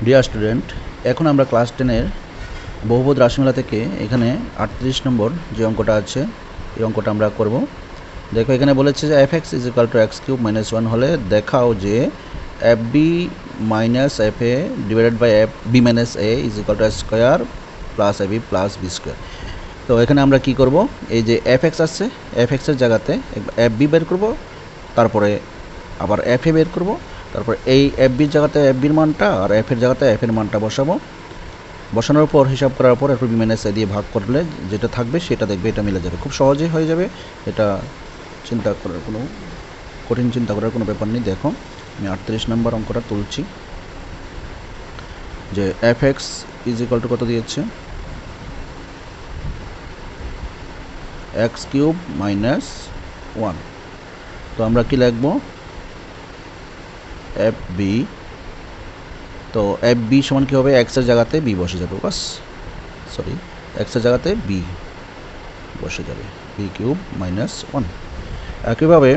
Dear student, এখন আমরা class 10-এর বহুপদ রাশিমালা থেকে এখানে 38 নম্বর যে অঙ্কটা আছে এই অঙ্কটা আমরা করব। দেখো এখানে বলেছে যে f(x) = x³ - 1 হলে দেখাও যে fb - fa divided by fb - a = square plus ab plus b square. তো এখানে আমরা কি করব, এই যে f(x) আছে, f(x) এর জায়গাতে fb বের করব, তারপরে আবার fa বের করব, তারপর এই fb-র জায়গাতে fb-র মানটা আর f-এর জায়গাতে f-এর মানটা বসাবো। বসানোর পর হিসাব করার পর f - a দিয়ে ভাগ করলে যেটা থাকবে সেটা দেখবে এটা মিলে যাবে, খুব সহজেই হয়ে যাবে। এটা কঠিন চিন্তা করার কোনো ব্যাপার নেই। দেখো আমি 38 নম্বর অঙ্কটা তুলছি যে f(x) = কত দিয়েছে, x³ - 1। তো আমরা কি লিখব, fb, তো fb সমান কী হবে, x এর জায়গাতে b বসে যাবে, বাস সরি x এর জায়গাতে b বসে যাবে, b³ - 1। একইভাবে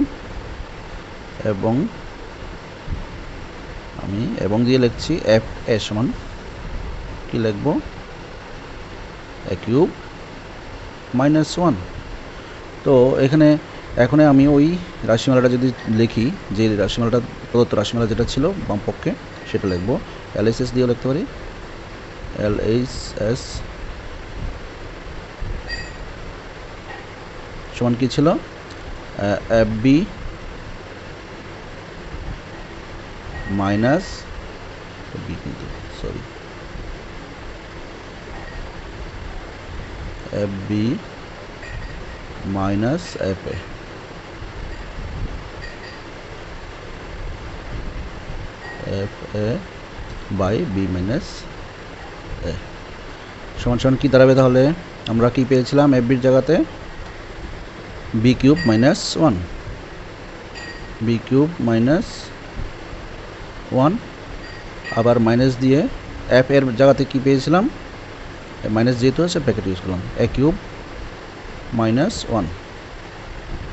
এবং আমি এবং দিয়ে লিখছি fa সমান কি লিখব, a³ - 1। তো এখানে এখন আমি ওই রাশিমালাটা যদি লিখি, যে রাশিমালাটা প্রদত্ত রাশিমালা যেটা ছিল বাম পক্ষে সেটা লিখব। LHS দিয়েও লিখতে পারি, LHS সমান কি ছিল, fb মাইনাস বি, কিন্তু sorry fb minus fa by B minus A সমান সমান কী দাঁড়াবে, তাহলে আমরা কি পেয়েছিলাম, fb-র জায়গাতে b³ - 1, b³ - 1, আবার মাইনাস দিয়ে f এর জায়গাতে কি পেয়েছিলাম, মাইনাস যেহেতু আছে ব্র্যাকেট ইউজ করলাম, a³ - 1,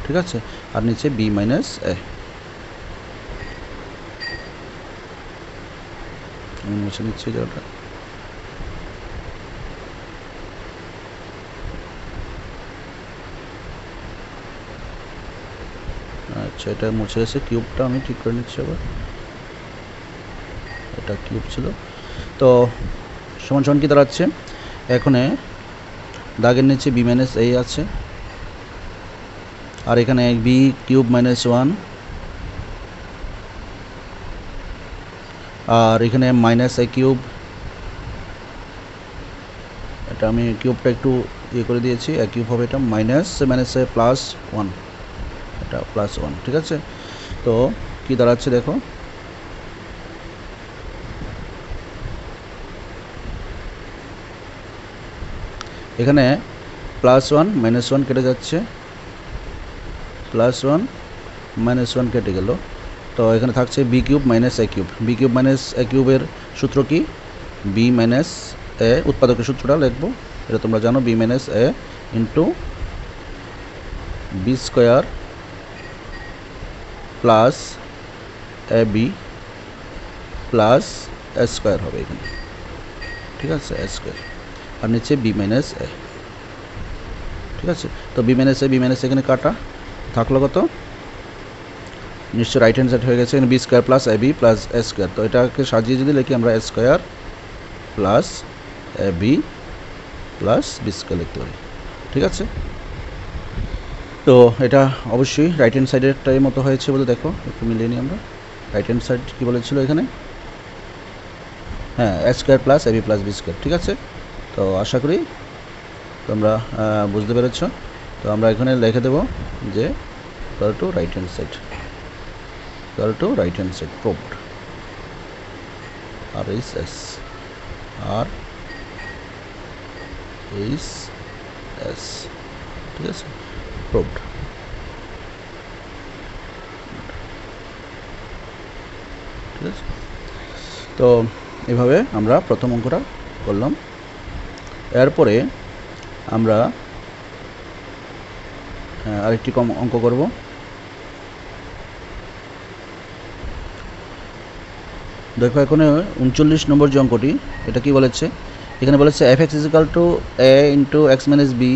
ঠিক আছে, আর নিচে b মাইনাস a। আমি মুছে নিচ্ছি জায়গাটা। আচ্ছা, এটা মুছে গেছে, কিউবটা আমি ঠিক করে নিচ্ছি আবার, এটা কিউব ছিল। তো সমান সমান কি দাঁড়াচ্ছে, এখানে দাগের নিচে b মাইনাস a আছে, আর এখানে b³ - 1, আর এখানে মাইনাস a³, এটা আমি কিউবটা একটু ইয়ে করে দিয়েছি, a³ হবে এটা মাইনাস a প্লাস 1, এটা প্লাস 1, ঠিক আছে। তো কি দাঁড়াচ্ছে দেখো, এখানে +1 -1 কেটে যাচ্ছে, +1 -1 কেটে গেল। তো এখানে থাকছে b³ - a³, b³ - a³ সূত্র কি, b মাইনাস a, উৎপাদকের সূত্রটা লিখবো, এটা তোমরা জানো, b minus a into b square plus ab plus a square হবে এখানে, ঠিক আছে, a স্কোয়ার, আর নিচে b মাইনাস a, ঠিক আছে। তো b মাইনাস এখানে কাটা থাকলো কত, নিশ্চয় রাইট হ্যান্ড সাইড হয়ে গেছে, এখানে b square plus ab plus a square. তো এটাকে সাজিয়ে যদি লিখি আমরা a square plus ab plus b square লিখতে পারি, ঠিক আছে। তো এটা অবশ্যই রাইট হ্যান্ড সাইডেরটাই মতো হয়েছে বলে দেখো, একটু মিলিয়ে নিই আমরা, রাইট হ্যান্ড সাইড কী বলেছিল এখানে, হ্যাঁ a square plus ab plus b square, ঠিক আছে। তো আশা করি তোমরা বুঝতে পেরেছ। তো আমরা এখানে লিখে দেবো যে equal to right hand side, equal to right hand side proved, RHS, RHS, ঠিক আছে, প্রুভড। ঠিক আছে, তো এভাবে আমরা প্রথম অঙ্কটা করলাম। এরপরে আমরা আরেকটি অঙ্ক করব। দেখো এখানে 39 নম্বর যে অঙ্কটি, এটা কি বলেছে, এখানে বলেছে F X equal to A into X minus B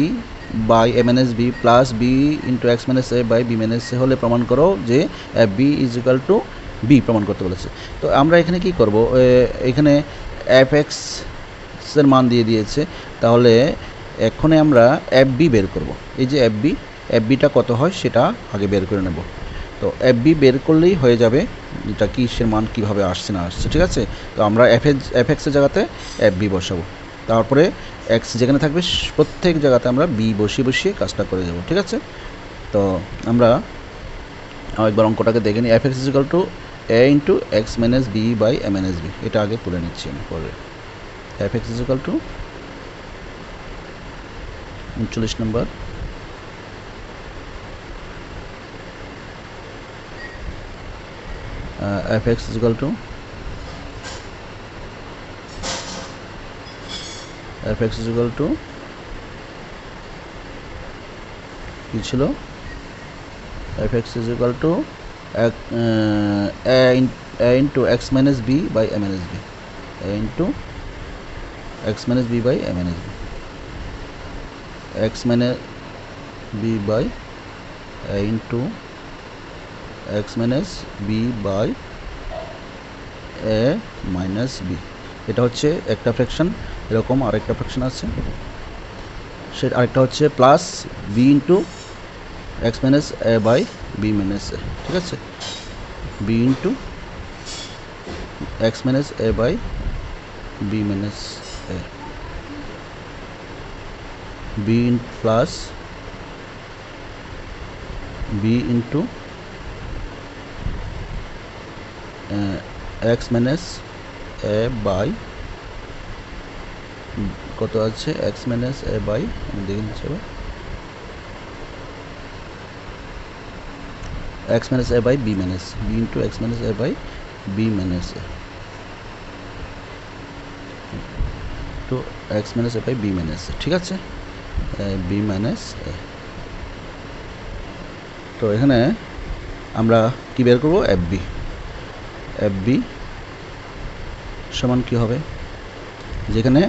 by A minus B plus B into X minus A by B minus A হলে প্রমাণ করো যে F B equal to B প্রমাণ করতে বলেছে। তো আমরা এখানে কি করব, এখানে এফ এক্সের মান দিয়ে দিয়েছে, তাহলে এখানে আমরা এফ বি বের করব। এই যে এফ বিটা কত হয় সেটা আগে বের করে নেব। তো এফ বি বের করলেই হয়ে যাবে এটা কিসের মান কীভাবে আসছে না আসছে, ঠিক আছে। তো আমরা এফ এক্সের জায়গাতে এফ বি বসাবো, তারপরে এক্স যেখানে থাকবে প্রত্যেক জায়গাতে আমরা বি বসিয়ে বসিয়ে কাজটা করে যাব, ঠিক আছে। তো আমরা একবার অঙ্কটাকে দেখে নিই। F X equal to A into X minus B by A minus B, এটা আগে তুলে নিচ্ছি আমি পরে। এফ এক্স ইজিক্যাল টু 39 নম্বর F X equal to F X equal to কী ছিল, F X equal to A into X minus B by A minus B, A into X minus B by A minus B, X minus B by A into X minus B by A minus B. এটা হচ্ছে একটা fraction, এরকম আরেকটা fraction আছে, সে আরেকটা হচ্ছে plus B into X minus A by B minus A, ঠিক আছে। B into X minus A by B minus A, B plus B into X minus A by কত আছে, এক্স মাইনাস এ বাই, আমি দেখে নিচ্ছি X minus A by B minus B into X minus A by B minus A, তো X minus A by B minus A, ঠিক আছে, B minus A. তো এখানে আমরা কি বের করবো, এফ বি সমান কী হবে, যেখানে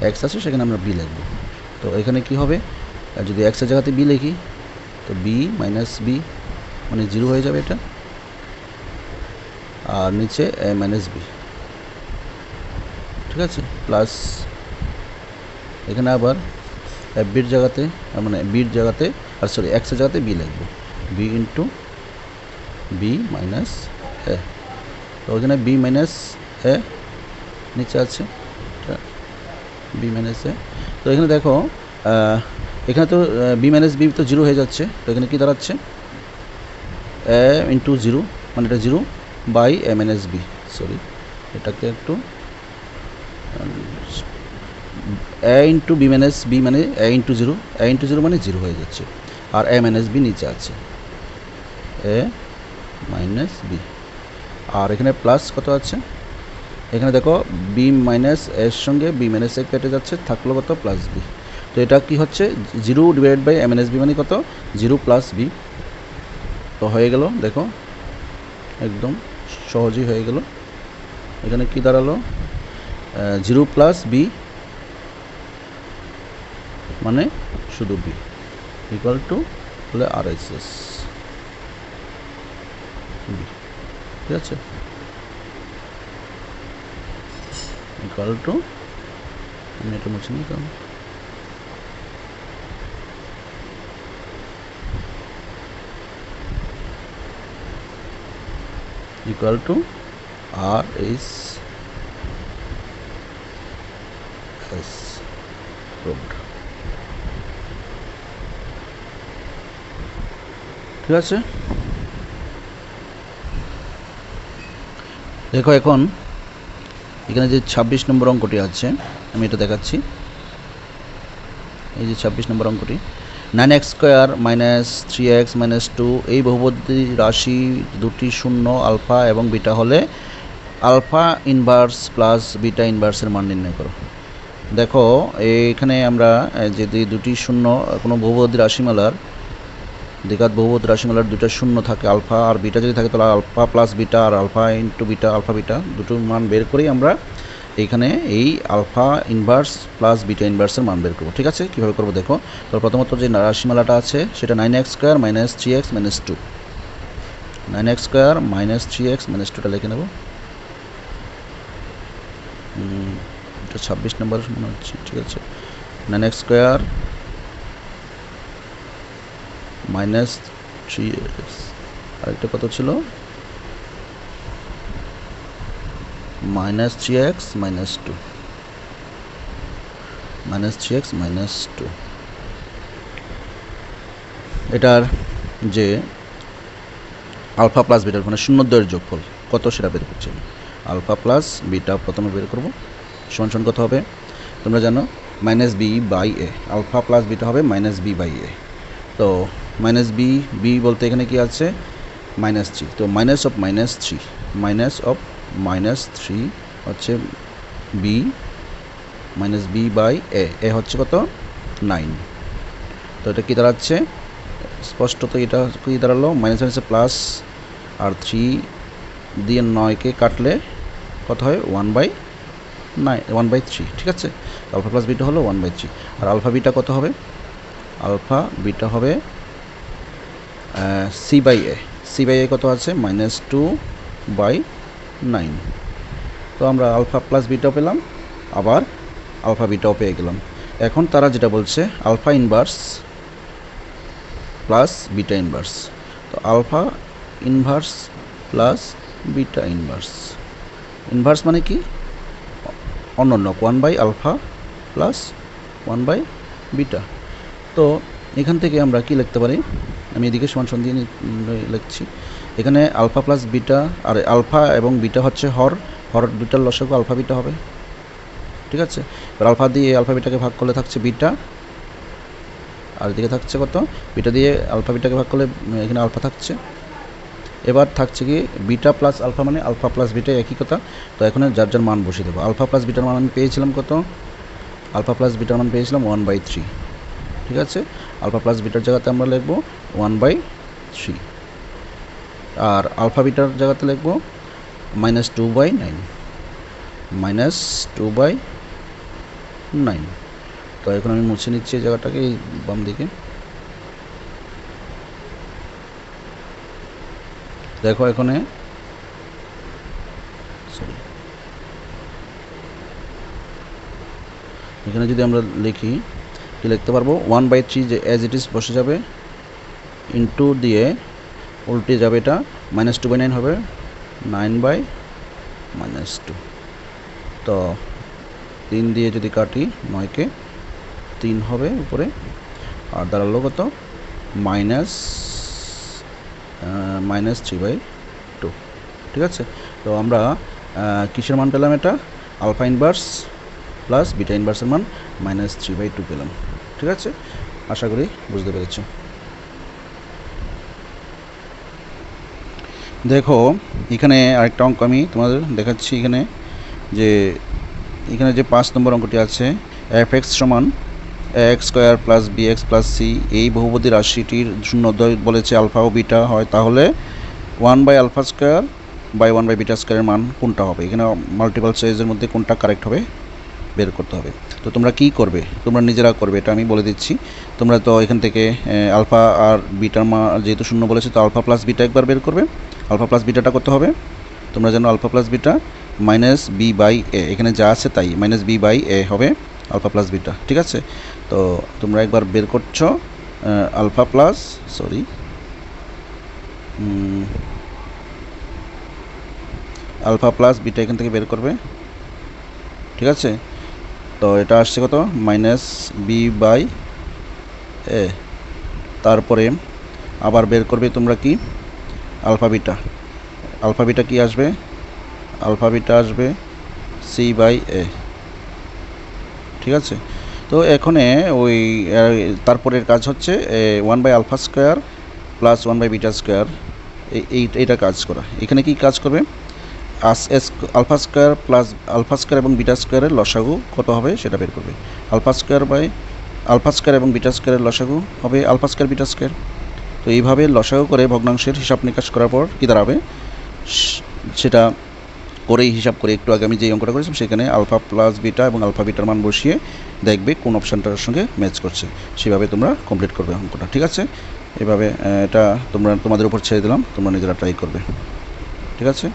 এক্স আছে সেখানে আমরা বি লিখব। তো এখানে কি হবে, যদি এক্সের জায়গাতে বি লিখি তো বি মাইনাস বি মানে 0 হয়ে যাবে এটা, আর নিচে এ মাইনাস বি, ঠিক আছে, প্লাস এখানে আবার এফ বির জায়গাতে মানে বির জায়গাতে আর সরি এক্সের জায়গাতে বি লিখব, B into b minus A. তো ওইখানে বি মাইনাস এ নিচে আছে বি মাইনাস এ। তো এখানে দেখো এখানে তো বি মাইনাস বি তো 0 হয়ে যাচ্ছে, তো এখানে কি দাঁড়াচ্ছে, এ ইন্টু 0 মানে এটা 0 by A minus b, sorry এটাকে একটু a into b minus b মানে এ ইন্টু 0, এ ইন্টু 0 মানে 0 হয়ে যাচ্ছে, আর এ মাইনাস বি নিচে আছে এ মাইনাস বি, আর এখানে প্লাস কত আছে, এখানে দেখো বি মাইনাস এর সঙ্গে বি মাইনাস এ কেটে যাচ্ছে, থাকলো কত, প্লাস বি। তো এটা কি হচ্ছে 0 divide by A minus b মানে কত, 0 প্লাস বি। তো হয়ে গেল, দেখো একদম সহজেই হয়ে গেল। এখানে কি দাঁড়ালো, 0 প্লাস বি মানে শুধু বি ইকুয়াল টু হলে আর এস এস বি, ঠিক আছে, ইকুয়াল টু, আমি এটা মুছে নিই কারণ equal to R S S proved, ঠিক আছে। দেখো এখন এখানে যে 26 নম্বর অঙ্কটি আছে আমি এটা দেখাচ্ছি, এই যে 26 নম্বর অঙ্কটি, 9x square minus 3x minus 2 এই বহুপদী রাশি দুটি শূন্য আলফা এবং বিটা হলে আলফা ইনভার্স প্লাস বিটা ইনভার্সের মান নির্ণয় করো। দেখো এখানে আমরা যদি দুটি শূন্য কোনো বহুপদী রাশিমালার দ্বিঘাত বহুপদ রাশিমালার দুটো শূন্য থাকে আলফা আর বিটা যদি থাকে তাহলে আলফা প্লাস বিটা আর alpha into beta alpha beta দুটোর মান বের করেই আমরা এইখানে এই আলফা ইনভার্স প্লাস বিটা ইনভার্সের মান বের করবো। ঠিক আছে, কীভাবে করবো দেখো। তো প্রথমত যে রাশিমালাটা আছে সেটা 9x square minus 3x minus 2, 9x square minus 3x minus 2টা লিখে নেব। এটা 26 নম্বর মনে হচ্ছে। ঠিক আছে, 9x স্কোয়ার মাইনাস 3x, আরেকটা কত ছিল, minus 3x minus 2, minus 3x minus 2। এটার যে আলফা প্লাস বিটার মানে শূন্যদ্বয়ের যোগফল কত সেটা বের করছি। আলফা প্লাস বিটা প্রথমে বের করব, সমান সমান কত হবে তোমরা জানো, minus B by a. Alpha plus beta হবে মাইনাস বি বাই এ। তো মাইনাস বি বলতে এখানে কি আছে, মাইনাস 3। তো minus of minus 3, minus of minus 3 হচ্ছে বি, মাইনাস বি বাই এ হচ্ছে কত 9। তো এটা কী দাঁড়াচ্ছে, স্পষ্টত এটা কী দাঁড়ালো, মাইনাস মাইনাসে প্লাস, আর 3 দিয়ে 9কে কাটলে কত হয় 1/3। ঠিক আছে, আলফা প্লাস বিটা হলো 1/3। আর আলফা বিটা কত হবে, আলফা বিটা হবে সি বাই এ কত আছে মাইনাস 2/9। তো আমরা আলফা প্লাস বিটাও পেলাম, আবার আলফা বিটাও পেয়ে গেলাম। এখন তারা যেটা বলছে alpha inverse plus beta inverse. তো alpha inverse plus beta inverse, inverse মানে কি অনন্য 1/আলফা প্লাস 1/বিটা। তো এখান থেকে আমরা কি লিখতে পারি, আমি এদিকে সমান সমান দিয়ে লিখছি। এখানে আলফা প্লাস বিটা, আর আলফা এবং বিটা হচ্ছে হর দুটার লসাগু আলফা বিটা হবে। ঠিক আছে, এবার আলফা দিয়ে আলফা বিটাকে ভাগ করলে থাকছে বিটা, আর এদিকে থাকছে কত, বিটা দিয়ে আলফা বিটাকে ভাগ করলে এখানে আলফা থাকছে। এবার থাকছে কি বিটা প্লাস আলফা মানে আলফা প্লাস বিটা একই কথা। তো এখন যার যার মান বসিয়ে দেবো। আলফা প্লাস বিটার মান আমি পেয়েছিলাম কত, আলফা প্লাস বিটার মান পেয়েছিলাম 1/3। ঠিক আছে, আলফা প্লাস বিটার জায়গাতে আমরা লিখবো 1/3, আর আলফা বিটার জায়গাতে লিখবো মাইনাস 2/9, মাইনাস 2/9। তো এখন আমি মুছে নিচ্ছি এই জায়গাটাকে, এই বাম দিকে দেখো। এখানে এখানে যদি আমরা লিখি কি লিখতে পারবো, 1/3 যে অ্যাজ ইট ইজ বসে যাবে, ইন্টু দিয়ে উল্টে যাবে, এটা মাইনাস 2/9 হবে 9/-2। তো 3 দিয়ে যদি কাটি 9কে 3 হবে উপরে, আর দাঁড়ালো কত -3/2। ঠিক আছে, তো আমরা কিসের মান পেলাম, এটা আলফা ইনভার্স প্লাস বিটা ইনভার্সের মান -3/2 পেলাম। ঠিক আছে, আশা করি বুঝতে পেরেছো। দেখো এখানে আরেকটা অঙ্ক আমি তোমাদের দেখাচ্ছি। এখানে যে 5 নম্বর অঙ্কটি আছে, f(x) সমান x square plus bx plus c, এই বহুপদী রাশিটির শূন্যদ্বয় বলেছে আলফা ও বিটা হয়, তাহলে 1/আলফা স্কোয়ার বাই 1/বিটা স্কোয়ারের মান কোনটা হবে। এখানে মাল্টিপল চয়েসের মধ্যে কোনটা কারেক্ট হবে বের করতে হবে। তো তোমরা কি করবে, তোমরা নিজেরা করবে, এটা আমি বলে দিচ্ছি। তোমরা তো এখান থেকে আলফা আর বিটার মান যেহেতু শূন্য বলেছে, তো আলফা প্লাস বিটা একবার বের করবে। আলফা প্লাস বিটাটা কত হবে, তোমরা জানো alpha plus beta minus B by A, এখানে যা আছে তাই, মাইনাস বি বাই এ হবে আলফা প্লাস বিটা। ঠিক আছে, তো তোমরা একবার বের করছো alpha plus alpha plus beta এখান থেকে বের করবে। ঠিক আছে, তো এটা আসছে কত মাইনাস বি বাই এ। তারপরে আবার বের করবে তোমরা কি আলফা বিটা কি আসবে, আলফা বিটা আসবে সি বাই এ। ঠিক আছে, তো এখানে ওই তারপরের কাজ হচ্ছে 1/আলফা স্কোয়ার প্লাস 1/বিটা স্কোয়ার, এইটা কাজ করা। এখানে কি কাজ করবে, alpha square plus alpha square এবং বিটা স্কোয়ারের লসাগু কত হবে সেটা বের করবে। আলফা স্কোয়ার এবং বিটা স্কোয়ারের লসাগু হবে আলফা স্কোয়ার বিটা স্কোয়ার। তো এইভাবে লসাগু করে ভগ্নাংশের হিসাব নিকাশ করার পর কী দাঁড়াবে সেটা করেই হিসাব করে একটু আগে আমি যে অঙ্কটা করেছিলাম সেখানে আলফা প্লাস বিটা এবং আলফা বিটার মান বসিয়ে দেখবে কোন অপশানটার সঙ্গে ম্যাচ করছে, সেভাবে তোমরা কমপ্লিট করবে অঙ্কটা। ঠিক আছে, এভাবে এটা তোমাদের উপর ছেড়ে দিলাম, তোমরা নিজেরা ট্রাই করবে। ঠিক আছে।